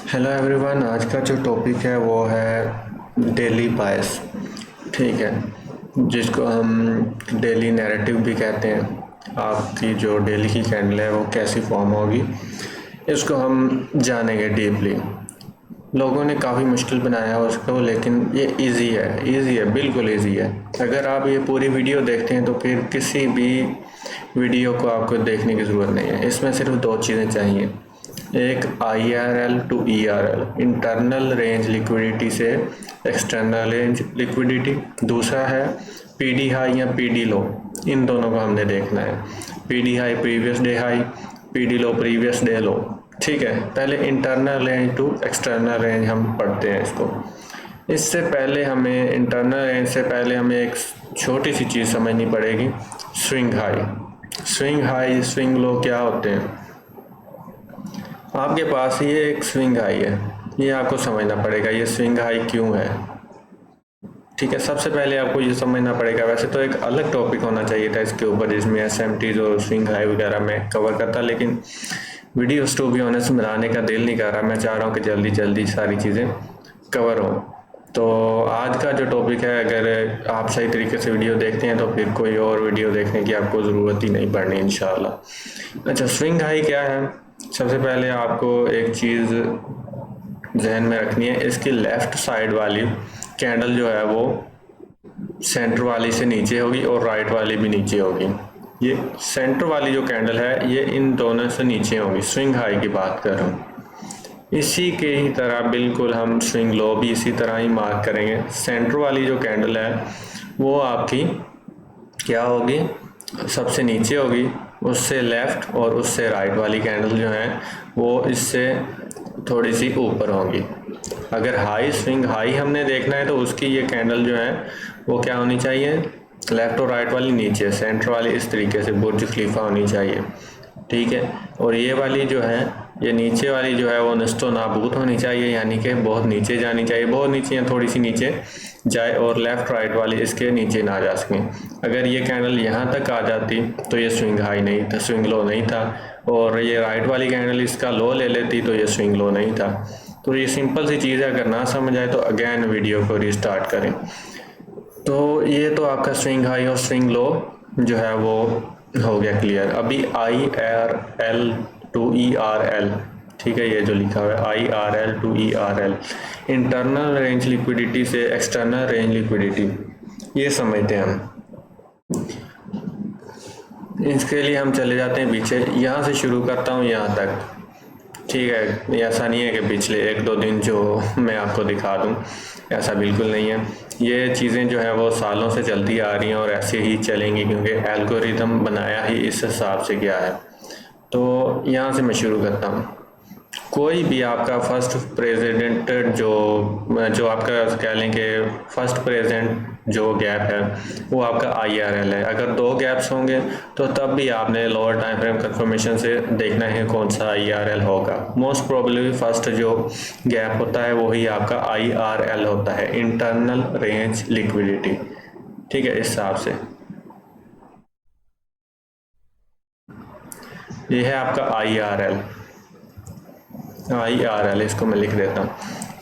Hello everyone, आज का जो टॉपिक है वो है डेली बायस। ठीक है, जिसको हम डेली नैरेटिव भी कहते हैं। आपकी जो डेली की कैंडल है वो कैसी फॉर्म होगी, इसको हम जानेंगे डीपली। लोगों ने काफ़ी मुश्किल बनाया है उसको, लेकिन ये इजी है, बिल्कुल इजी है। अगर आप ये पूरी वीडियो देखते हैं तो फिर किसी भी वीडियो को आपको देखने की ज़रूरत नहीं है। इसमें सिर्फ दो चीज़ें चाहिए, एक IRL to ERL, internal range liquidity से एक्सटर्नल रेंज लिक्विडिटी। दूसरा है PD हाई या PD लो, इन दोनों को हमने देखना है। PD high previous day high, PD low previous day low. ठीक है, पहले internal range to external range हम पढ़ते हैं इसको। इससे पहले हमें इंटरनल रेंज से पहले हमें एक छोटी सी चीज़ समझनी पड़ेगी, swing high. Swing high swing low क्या होते हैं। आपके पास ये एक स्विंग हाई है, ये आपको समझना पड़ेगा ये स्विंग हाई क्यों है। ठीक है, सबसे पहले आपको ये समझना पड़ेगा। वैसे तो एक अलग टॉपिक होना चाहिए था इसके ऊपर, जिसमें SMTs और स्विंग हाई वगैरह मैं कवर करता, लेकिन वीडियोस टू बी ऑनेस्ट बनाने का दिल नहीं कर रहा। मैं चाह रहा हूँ कि जल्दी जल्दी सारी चीज़ें कवर हो। तो आज का जो टॉपिक है, अगर आप सही तरीके से वीडियो देखते हैं तो फिर कोई और वीडियो देखने की आपको ज़रूरत ही नहीं पड़नी इंशाल्लाह। अच्छा, स्विंग हाई क्या है। सबसे पहले आपको एक चीज़ जहन में रखनी है, इसकी लेफ़्ट साइड वाली कैंडल जो है वो सेंटर वाली से नीचे होगी और राइट वाली भी नीचे होगी। ये सेंटर वाली जो कैंडल है ये इन दोनों से नीचे होगी। स्विंग हाई की बात कर रहा हूँ। इसी के ही तरह बिल्कुल हम स्विंग लो भी इसी तरह ही मार्क करेंगे। सेंटर वाली जो कैंडल है वो आपकी क्या होगी, सबसे नीचे होगी। उससे लेफ़्ट और उससे राइट वाली कैंडल जो है वो इससे थोड़ी सी ऊपर होंगी। अगर हाई स्विंग हाई हमने देखना है तो उसकी ये कैंडल जो है वो क्या होनी चाहिए, लेफ़्ट और राइट वाली नीचे, सेंटर वाली इस तरीके से बुर्ज खलीफा होनी चाहिए। ठीक है, और ये वाली जो है, ये नीचे वाली जो है वो नस्तो नाबूद होनी चाहिए, यानी कि बहुत नीचे जानी चाहिए। बहुत नीचे या थोड़ी सी नीचे जाए और लेफ़्ट राइट वाली इसके नीचे ना जा सकें। अगर ये कैंडल यहाँ तक आ जाती तो ये स्विंग हाई नहीं था, स्विंग लो नहीं था। और ये राइट वाली कैंडल इसका लो ले लेती तो ये स्विंग लो नहीं था। तो ये सिंपल सी चीज़ है, अगर ना समझ आए तो अगेन वीडियो को रिस्टार्ट करें। तो ये तो आपका स्विंग हाई और स्विंग लो जो है वो हो गया क्लियर। अभी IRL टू ERL, ठीक है, ये जो लिखा हुआ है IRL to ERL, internal range liquidity से एक्सटर्नल रेंज लिक्विडिटी, ये समझते हैं हम। इसके लिए हम चले जाते हैं पीछे, यहाँ से शुरू करता हूँ यहाँ तक। ठीक है, ऐसा नहीं है कि पिछले 1-2 दिन जो मैं आपको दिखा दूँ, ऐसा बिल्कुल नहीं है। ये चीज़ें जो है वो सालों से चलती आ रही हैं और ऐसे ही चलेंगी, क्योंकि एल्गोरिदम बनाया ही इस हिसाब से गया है। तो यहाँ से मैं शुरू करता हूँ। कोई भी आपका फर्स्ट प्रेसिडेंट जो जो आपका कह लें कि फर्स्ट प्रेजेंट जो गैप है वो आपका IRL है। अगर 2 गैप्स होंगे तो तब भी आपने लोअर टाइम फ्रेम कंफर्मेशन से देखना है कौन सा IRL होगा। मोस्ट प्रोबेबली फर्स्ट जो गैप होता है वही आपका IRL होता है, इंटरनल रेंज लिक्विडिटी। ठीक है, इस हिसाब से ये है आपका IRL, इसको मैं लिख देता हूँ।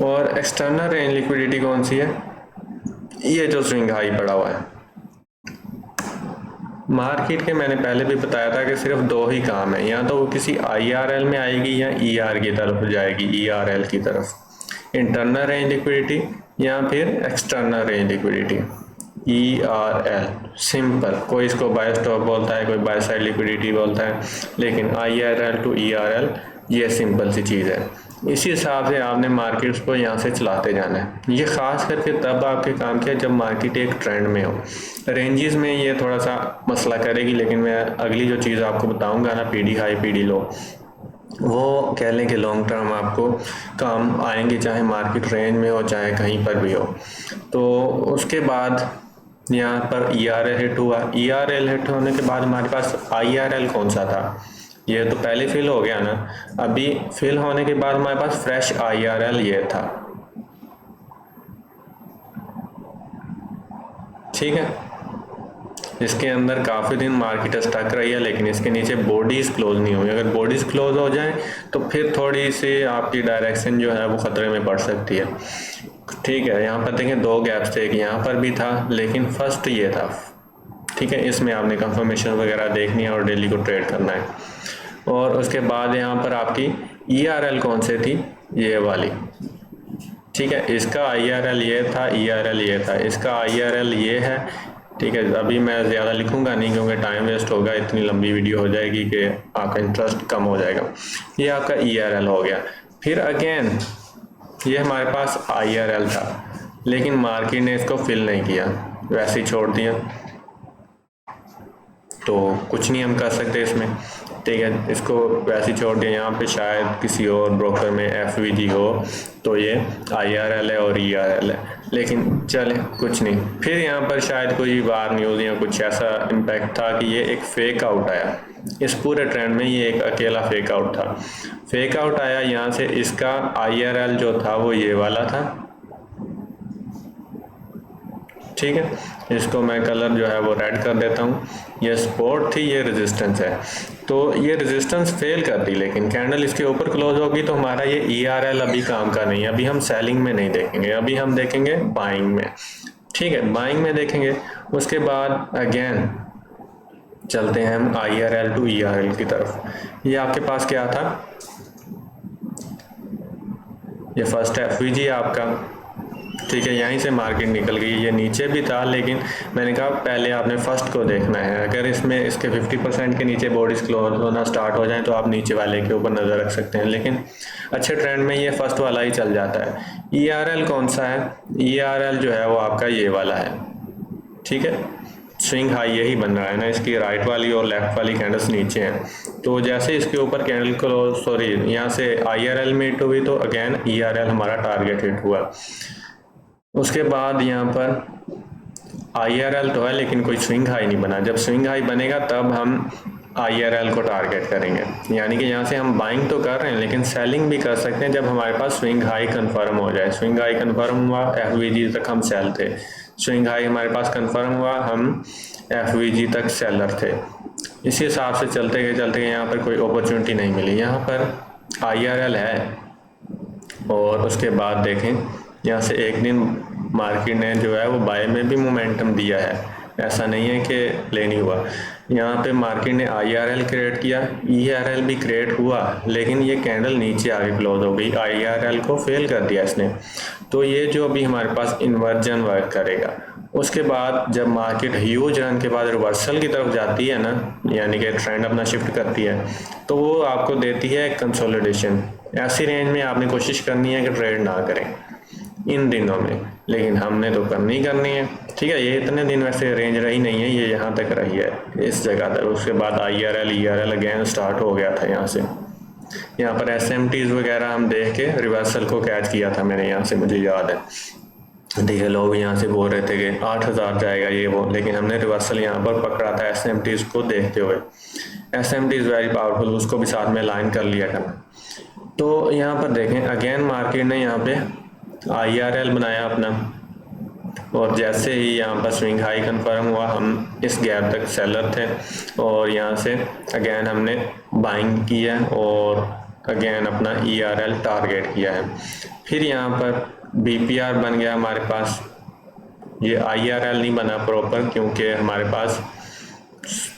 और एक्सटर्नल रेंज लिक्विडिटी कौन सी है, ये जो स्विंग हाई पड़ा हुआ है। मार्केट के मैंने पहले भी बताया था कि सिर्फ 2 ही काम है, या तो वो किसी IRL में आएगी या ER की तरफ जाएगी, ERL की तरफ, इंटरनल रेंज लिक्विडिटी या फिर external range liquidity. ERL simple, कोई इसको बाय स्टॉक बोलता है, कोई बाय साइड लिक्विडिटी बोलता है, लेकिन IRL टू ERL ये सिंपल सी चीज़ है। इसी हिसाब से आपने मार्केट्स को यहाँ से चलाते जाना है। ये ख़ास करके तब आपके काम किया जब मार्केट एक ट्रेंड में हो। रेंजेस में ये थोड़ा सा मसला करेगी, लेकिन मैं अगली जो चीज़ आपको बताऊंगा ना, PD हाई PD लो, वो कह लें कि लॉन्ग टर्म आपको काम आएंगे, चाहे मार्केट रेंज में हो चाहे कहीं पर भी हो। तो उसके बाद यहाँ पर ERL हिट हुआ। ERL हिट होने के बाद हमारे पास IRL कौन सा था, ये तो पहले फिल हो गया ना। अभी फिल होने के बाद हमारे पास फ्रेश IRL ये था। ठीक है, इसके अंदर काफ़ी दिन मार्केट स्टक रही है, लेकिन इसके नीचे बॉडीज़ क्लोज नहीं हुई। अगर बॉडीज़ क्लोज हो जाए तो फिर थोड़ी सी आपकी डायरेक्शन जो है वो ख़तरे में पड़ सकती है। ठीक है, यहाँ पर देखें 2 गैप्स थे, एक यहाँ पर भी था लेकिन फर्स्ट ये था। ठीक है, इसमें आपने कंफर्मेशन वगैरह देखनी है और डेली को ट्रेड करना है। और उसके बाद यहाँ पर आपकी ERL कौन से थी, ये वाली। ठीक है, इसका IRL ये था, ERL ये था, इसका IRL ये है। ठीक है, अभी मैं ज़्यादा लिखूंगा नहीं क्योंकि टाइम वेस्ट होगा, इतनी लंबी वीडियो हो जाएगी कि आपका इंटरेस्ट कम हो जाएगा। ये आपका ERL हो गया। फिर अगेन ये हमारे पास IRL था, लेकिन मार्केट ने इसको फिल नहीं किया, वैसे ही छोड़ दिया, तो कुछ नहीं हम कर सकते इसमें। ठीक है, इसको वैसे ही छोड़ दिया। यहाँ पे शायद किसी और ब्रोकर में FVG हो तो ये IRL है और ERL है, लेकिन चले कुछ नहीं। फिर यहाँ पर शायद कोई बार न्यूज़ या कुछ ऐसा इम्पैक्ट था कि ये एक फेक आउट आया। इस पूरे ट्रेंड में ये एक अकेला फेक आउट था। फेक आउट आया यहाँ से, इसका IRL जो था वो ये वाला था। ठीक है, इसको मैं कलर जो है वो रेड कर देता हूँ। ये सपोर्ट थी, ये रेजिस्टेंस है। तो ये रेजिस्टेंस फेल कर दी, लेकिन कैंडल इसके ऊपर क्लोज होगी तो हमारा ये ERL अभी काम का नहीं है। अभी हम सेलिंग में नहीं देखेंगे, अभी हम देखेंगे बाइंग में। ठीक है, बाइंग में देखेंगे। उसके बाद अगेन चलते हैं हम IRL टू ERL की तरफ। ये आपके पास क्या था, ये फर्स्ट FVG आपका। ठीक है, यहीं से मार्केट निकल गई। ये नीचे भी था, लेकिन मैंने कहा पहले आपने फर्स्ट को देखना है। अगर इसमें इसके 50% के नीचे बॉडीज क्लोज होना स्टार्ट हो जाए तो आप नीचे वाले के ऊपर नज़र रख सकते हैं, लेकिन अच्छे ट्रेंड में ये फर्स्ट वाला ही चल जाता है। ERL कौन सा है, ERL जो है वो आपका ये वाला है। ठीक है, स्विंग हाई यही बन रहा है ना, इसकी राइट वाली और लेफ्ट वाली कैंडल्स नीचे हैं। तो जैसे इसके ऊपर कैंडल क्लोज, सॉरी, यहाँ से IRL में हिट हुई तो अगेन ERL हमारा टारगेट हिट हुआ। उसके बाद यहाँ पर IRL तो है लेकिन कोई स्विंग हाई नहीं बना। जब स्विंग हाई बनेगा तब हम IRL को टारगेट करेंगे। यानी कि यहाँ से हम बाइंग तो कर रहे हैं लेकिन सेलिंग भी कर सकते हैं जब हमारे पास स्विंग हाई कंफर्म हो जाए। स्विंग हाई कंफर्म हुआ, FVG तक हम सेल थे। स्विंग हाई हमारे पास कंफर्म हुआ, हम FVG तक सेलर थे। इसी हिसाब से चलते गए यहाँ पर कोई अपॉर्चुनिटी नहीं मिली। यहाँ पर IRL है और उसके बाद देखें यहाँ से एक दिन मार्केट ने जो है वो बाय में भी मोमेंटम दिया है, ऐसा नहीं है कि ले नहीं हुआ। यहाँ पे मार्केट ने IRL क्रिएट किया, ERL भी क्रिएट हुआ, लेकिन ये कैंडल नीचे आगे क्लोज हो गई, IRL को फेल कर दिया इसने। तो ये जो अभी हमारे पास इन्वर्जन वर्क करेगा। उसके बाद जब मार्केट ह्यूज रन के बाद रिवर्सल की तरफ जाती है ना, यानी कि ट्रेंड अपना शिफ्ट करती है, तो वो आपको देती है कंसोलिडेशन। ऐसी रेंज में आपने कोशिश करनी है कि ट्रेड ना करें इन दिनों में, लेकिन हमने तो करनी है। ठीक है, ये इतने दिन वैसे रेंज रही नहीं है, ये यहाँ तक रही है इस जगह तक। उसके बाद IRL ERL अगेन स्टार्ट हो गया था। यहाँ से यहाँ पर SMTs वगैरह हम देख के रिवर्सल को कैच किया था मैंने यहाँ से, मुझे याद है। देखिए लोग यहाँ से बोल रहे थे कि 8000 जाएगा ये वो, लेकिन हमने रिवर्सल यहाँ पर पकड़ा था SMTs को देखते हुए। SMTs वेरी पावरफुल, उसको भी साथ में लाइन कर लिया करना। तो यहाँ पर देखें अगेन मार्केट ने यहाँ पे IRL बनाया अपना, और जैसे ही यहाँ पर स्विंग हाई कंफर्म हुआ हम इस गैप तक सेलर थे, और यहाँ से अगेन हमने बाइंग किया और अगेन अपना ERL टारगेट किया है। फिर यहाँ पर BPR बन गया हमारे पास, ये IRL नहीं बना प्रॉपर, क्योंकि हमारे पास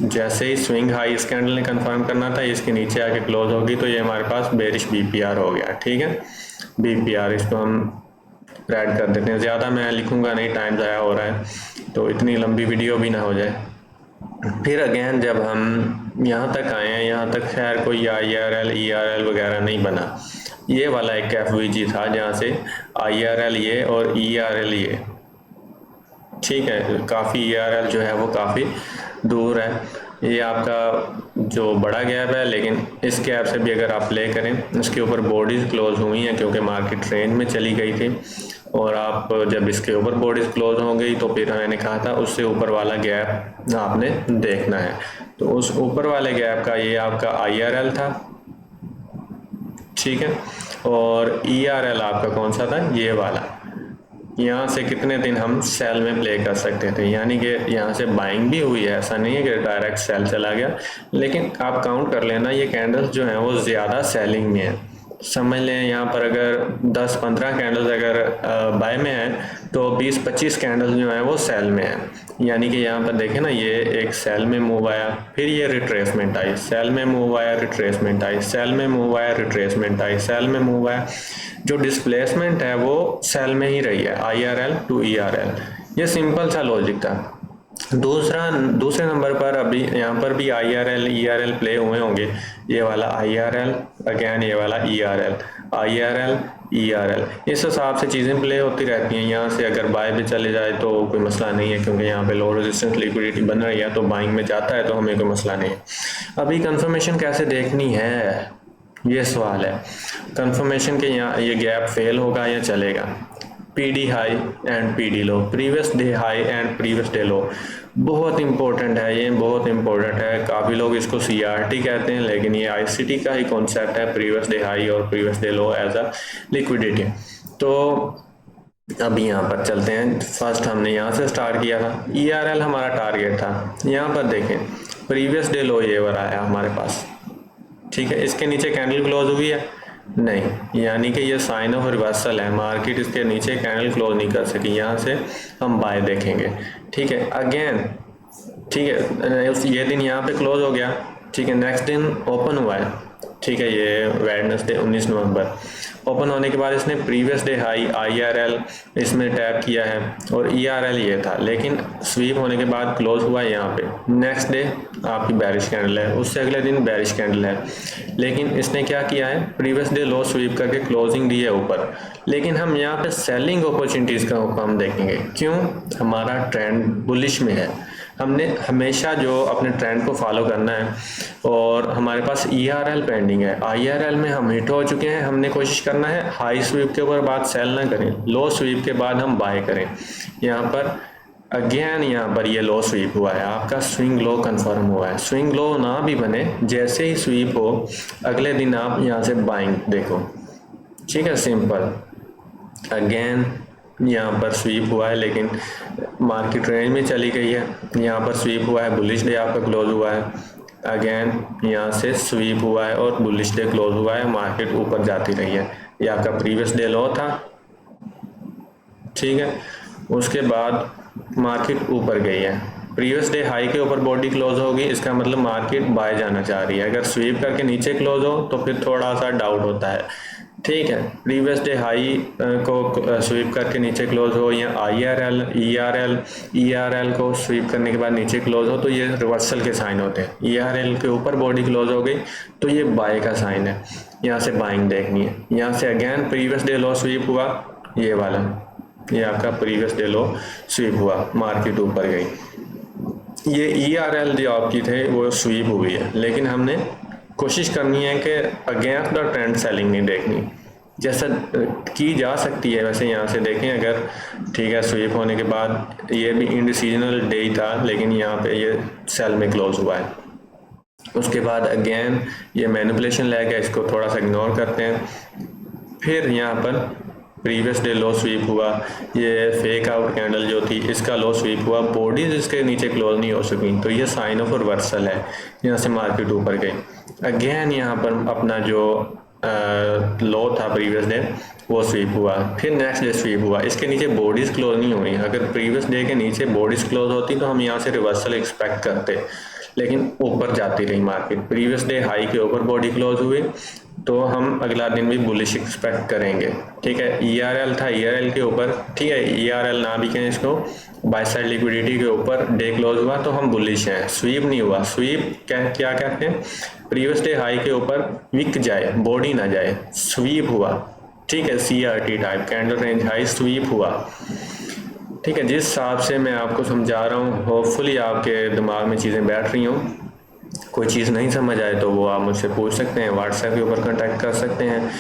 जैसे ही स्विंग हाई इस कैंडल ने कंफर्म करना था, इसके नीचे आके क्लोज होगी, तो ये हमारे पास बेरिश BPR हो गया। ठीक है, BPR इसको हम रेड कर देते हैं। ज़्यादा मैं लिखूंगा नहीं, टाइम ज़ाया हो रहा है, तो इतनी लंबी वीडियो भी ना हो जाए। फिर अगेन जब हम यहाँ तक आए हैं, यहाँ तक खैर कोई IRL ERL वगैरह नहीं बना। ये वाला एक FVG था जहाँ से IRL ये और ERL ये, ठीक है, काफ़ी ERL जो है वो काफ़ी दूर है। ये आपका जो बड़ा गैप है, लेकिन इस गैप से भी अगर आप प्ले करें, इसके ऊपर बॉडीज़ क्लोज हुई हैं क्योंकि मार्केट रेंज में चली गई थी, और आप जब इसके ऊपर बॉडीज़ क्लोज हो गई तो फिर मैंने कहा था उससे ऊपर वाला गैप आपने देखना है। तो उस ऊपर वाले गैप का ये आपका IRL था। ठीक है, और ERL आपका कौन सा था, ये वाला। यहाँ से कितने दिन हम सेल में प्ले कर सकते थे, यानी कि यहाँ से बाइंग भी हुई है, ऐसा नहीं है कि डायरेक्ट सेल चला गया, लेकिन आप काउंट कर लेना ये कैंडल्स जो हैं वो ज़्यादा सेलिंग में है। समझ लें यहाँ पर अगर 10-15 कैंडल्स अगर बाय में है तो 20-25 कैंडल्स जो हैं वो सेल में है। यानी कि यहाँ पर देखें ना, ये एक सेल में मूव आया, फिर ये रिट्रेसमेंट आई, सेल में मूव आया, रिट्रेसमेंट आई, सेल में मूव आया, रिट्रेसमेंट आई, सेल में मूव आया। जो डिस्प्लेसमेंट है वो सेल में ही रही है, IRL टू ERL। ये सिंपल सा लॉजिक था। दूसरे नंबर पर अभी यहाँ पर भी IRL ERL प्ले हुए होंगे। ये वाला IRL अगेन, ये वाला ERL, IRL ERL, इस हिसाब से चीज़ें प्ले होती रहती हैं। यहाँ से अगर बाय पे चले जाए तो कोई मसला नहीं है, क्योंकि यहाँ पे लो रेजिस्टेंस लिक्विडिटी बन रही है, तो बाइंग में जाता है तो हमें कोई मसला नहीं है। अभी कंफर्मेशन कैसे देखनी है, ये सवाल है। कंफर्मेशन के यहाँ ये गैप फेल होगा या चलेगा। PD high and PD low, previous day high and previous day लो, बहुत इंपॉर्टेंट है, ये बहुत इंपॉर्टेंट है। काफ़ी लोग इसको CRT कहते हैं, लेकिन ये ICT का ही कॉन्सेप्ट है, प्रीवियस डे हाई और previous day low as a liquidity. तो अभी यहाँ पर चलते हैं। फर्स्ट हमने यहाँ से स्टार्ट किया था, ERL हमारा टारगेट था। यहाँ पर देखें प्रीवियस डे लो ये वाला आया हमारे पास, ठीक है। इसके नीचे कैंडल क्लोज हुई है नहीं, यानी कि ये साइन ऑफ रिवर्सल है, मार्केट इसके नीचे कैंडल क्लोज नहीं कर सकी। यहाँ से हम बाय देखेंगे, ठीक है। अगेन ठीक है, ये दिन यहाँ पे क्लोज हो गया, ठीक है। नेक्स्ट दिन ओपन हुआ है, ठीक है, ये वेडनेसडे 19 नवंबर। ओपन होने के बाद इसने प्रीवियस डे हाई IRL इसमें टैप किया है और ERL ये था, लेकिन स्वीप होने के बाद क्लोज हुआ है यहाँ पे। नेक्स्ट डे आपकी बैरिश कैंडल है, उससे अगले दिन बैरिश कैंडल है, लेकिन इसने क्या किया है, प्रीवियस डे लो स्वीप करके क्लोजिंग दी है ऊपर। लेकिन हम यहाँ पे सेलिंग अपॉर्चुनिटीज़ का हम देखेंगे, क्यों, हमारा ट्रेंड बुलिश में है। हमने हमेशा जो अपने ट्रेंड को फॉलो करना है, और हमारे पास ERL पेंडिंग है, IRL में हम हिट हो चुके हैं। हमने कोशिश करना है हाई स्वीप के ऊपर बाद सेल ना करें, लो स्वीप के बाद हम बाय करें। यहाँ पर अगेन यहाँ पर ये लो स्वीप हुआ है, आपका स्विंग लो कंफर्म हुआ है। स्विंग लो ना भी बने, जैसे ही स्वीप हो अगले दिन आप यहाँ से बाइंग देखो, ठीक है, सिंपल। अगेन यहाँ पर स्वीप हुआ है, लेकिन मार्केट रेंज में चली गई है। यहाँ पर स्वीप हुआ है, बुलिश डे आपका क्लोज हुआ है। अगेन यहाँ से स्वीप हुआ है और बुलिश डे क्लोज हुआ है, मार्केट ऊपर जाती रही है। ये आपका प्रीवियस डे लो था, ठीक है। उसके बाद मार्केट ऊपर गई है, प्रीवियस डे हाई के ऊपर बॉडी क्लोज होगी, इसका मतलब मार्केट बाय जाना चाह रही है। अगर स्वीप करके नीचे क्लोज हो तो फिर थोड़ा सा डाउट होता है, ठीक है। प्रीवियस डे हाई को स्वीप करके नीचे क्लोज हो, या IRL ERL को स्वीप करने के बाद नीचे क्लोज हो, तो ये रिवर्सल के साइन होते हैं। ERL के ऊपर बॉडी क्लोज हो गई तो ये बाय का साइन है, यहाँ से बाइंग देखनी है। यहाँ से again previous day low sweep हुआ, ये वाला, ये आपका प्रीवियस डे लो स्वीप हुआ, मार्केट ऊपर गई। ये ERL जो आपकी थे वो स्वीप हुई है, लेकिन हमने कोशिश करनी है कि अगेंस्ट द ट्रेंड सेलिंग नहीं देखनी, जैसा की जा सकती है वैसे। यहाँ से देखें अगर, ठीक है, स्वीप होने के बाद ये भी इंडिसीजनल डे ही था, लेकिन यहाँ पे ये सेल में क्लोज हुआ है। उसके बाद अगेन ये मैनिपुलेशन लैग है, इसको थोड़ा सा इग्नोर करते हैं। फिर यहाँ पर प्रीवियस डे लो स्वीप हुआ, ये फेक आउट कैंडल जो थी इसका लो स्वीप हुआ, बॉडीज इसके नीचे क्लोज नहीं हो सकी, तो ये साइन ऑफ रिवर्सल है। यहाँ से मार्केट ऊपर गई। अगेन यहाँ पर अपना जो लो था प्रीवियस डे वो स्वीप हुआ, फिर नेक्स्ट डे स्वीप हुआ, इसके नीचे बॉडीज क्लोज नहीं हुई। अगर प्रीवियस डे के नीचे बॉडीज क्लोज होती तो हम यहाँ से रिवर्सल एक्सपेक्ट करते, लेकिन ऊपर जाती रही मार्केट। प्रीवियस डे हाई के ऊपर बॉडी क्लोज हुई तो हम अगला दिन भी बुलिश एक्सपेक्ट करेंगे, ठीक है। ERL था, ERL के ऊपर, ठीक है, ERL ना भी कहें इसको, बाय साइड लिक्विडिटी के ऊपर डे क्लोज हुआ तो हम बुलिश हैं। स्वीप नहीं हुआ, स्वीप क्या कहते हैं, प्रीवियस डे हाई के ऊपर विक जाए, बॉडी ना जाए, स्वीप हुआ, ठीक है। CRT type candle range high sweep हुआ, ठीक है। जिस हिसाब से मैं आपको समझा रहा हूँ, होपफुली आपके दिमाग में चीज़ें बैठ रही हों। कोई चीज़ नहीं समझ आए तो वो आप मुझसे पूछ सकते हैं, व्हाट्सएप के ऊपर कांटेक्ट कर सकते हैं।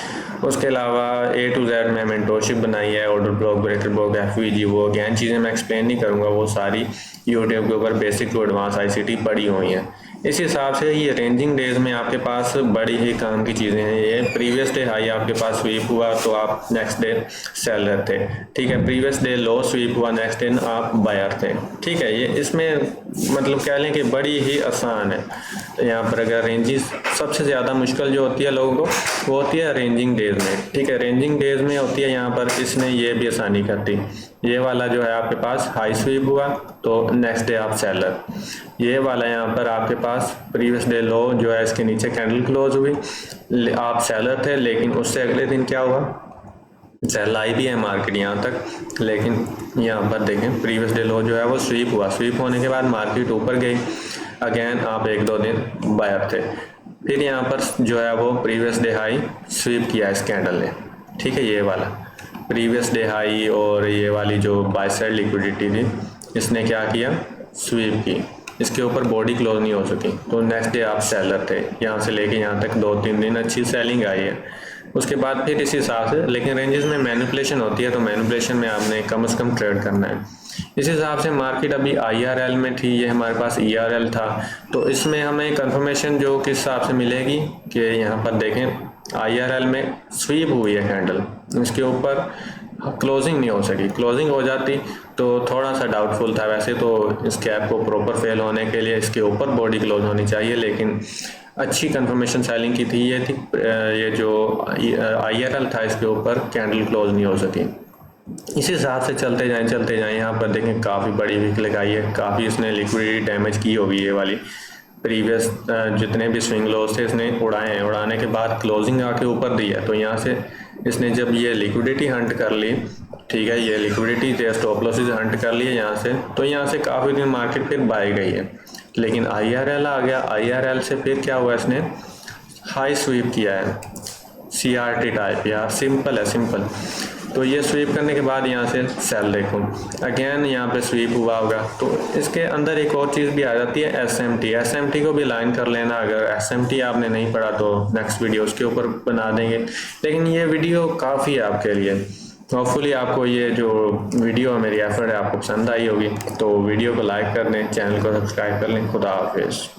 उसके अलावा A to Z में मेंटोरशिप बनाई है, order block, breaker block, FVG, वो अगेन चीज़ें मैं एक्सप्लेन नहीं करूँगा, वो सारी यूट्यूब के ऊपर बेसिक टू एडवांस ICT पड़ी हुई हैं। इस हिसाब से ये रेंजिंग डेज में आपके पास बड़ी ही काम की चीज़ें हैं। ये प्रीवियस डे हाई आपके पास स्वीप हुआ तो आप नेक्स्ट डे सेलर थे, ठीक है। प्रीवियस डे लो स्वीप हुआ, नेक्स्ट डे आप बायर थे, ठीक है। ये इसमें मतलब कह लें कि बड़ी ही आसान है। यहाँ पर अगर रेंजेस सबसे ज़्यादा मुश्किल जो होती है लोगों को वो होती है रेंजिंग डेज में, ठीक है। रेंजिंग डेज में होती है यहाँ पर इसने ये भी आसानी कर दी। ये वाला जो है आपके पास हाई स्वीप हुआ तो नेक्स्ट डे आप सेलर। ये वाला यहाँ पर आपके पास प्रीवियस डे लो जो है इसके नीचे कैंडल क्लोज हुई, आप सेलर थे, लेकिन उससे अगले दिन क्या हुआ, सेल आई भी है मार्केट यहाँ तक, लेकिन यहाँ पर देखें प्रीवियस डे लो जो है वो स्वीप हुआ। स्वीप होने के बाद मार्केट ऊपर गई, अगेन आप 1-2 दिन बायर थे। फिर यहाँ पर जो है वो प्रीवियस डे हाई स्वीप किया इस कैंडल ने, ठीक है। ये वाला प्रीवियस डे हाई और ये वाली जो बाय साइड लिक्विडिटी थी इसने क्या किया, स्वीप की, इसके ऊपर बॉडी क्लोज नहीं हो सकी तो नेक्स्ट डे आप सेलर थे। यहाँ से लेके यहाँ तक 2-3 दिन अच्छी सेलिंग आई है। उसके बाद फिर इस हिसाब से, लेकिन रेंजेस में मैनिपुलेशन होती है तो मैनिपुलेशन में आपने कम से कम ट्रेड करना है। इस हिसाब से मार्केट अभी IRL में थी, ये हमारे पास ERL था, तो इसमें हमें कंफर्मेशन जो किस हिसाब से मिलेगी कि यहाँ पर देखें IRL में स्वीप हुई है कैंडल, इसके ऊपर क्लोजिंग नहीं हो सकी। क्लोजिंग हो जाती तो थोड़ा सा डाउटफुल था, वैसे तो इस कैप को प्रॉपर फेल होने के लिए इसके ऊपर बॉडी क्लोज होनी चाहिए, लेकिन अच्छी कंफर्मेशन सेलिंग की थी। ये थी ये जो IRL था इसके ऊपर कैंडल क्लोज नहीं हो सकी। इस हिसाब से चलते जाएं। यहाँ पर देखें काफ़ी बड़ी वीक लगाई है, काफ़ी इसने लिक्विडिटी डैमेज की होगी। ये वाली प्रीवियस जितने भी स्विंग लोस थे इसने उड़ाए हैं, उड़ाने के बाद क्लोजिंग आके ऊपर दी है, तो यहाँ से इसने जब ये लिक्विडिटी हंट कर ली, ठीक है, ये लिक्विडिटी थे स्टॉप लॉसेस हंट कर लिए यहाँ से, तो यहाँ से काफ़ी दिन मार्केट फिर बाय गई है। लेकिन IRL आ गया, IRL से फिर क्या हुआ, इसने हाई स्वीप किया है CRT टाइप, या सिंपल है सिंपल। तो ये स्वीप करने के बाद यहाँ से सेल देखो, अगेन यहाँ पे स्वीप हुआ होगा, तो इसके अंदर एक और चीज़ भी आ जाती है SMT को भी लाइन कर लेना। अगर SMT आपने नहीं पढ़ा तो नेक्स्ट वीडियो उसके ऊपर बना देंगे, लेकिन ये वीडियो काफ़ी है आपके लिए। होपफुली आपको ये जो वीडियो है, मेरी एफर्ट है, आपको पसंद आई होगी, तो वीडियो को लाइक कर लें, चैनल को सब्सक्राइब कर लें। खुदा हाफिज़।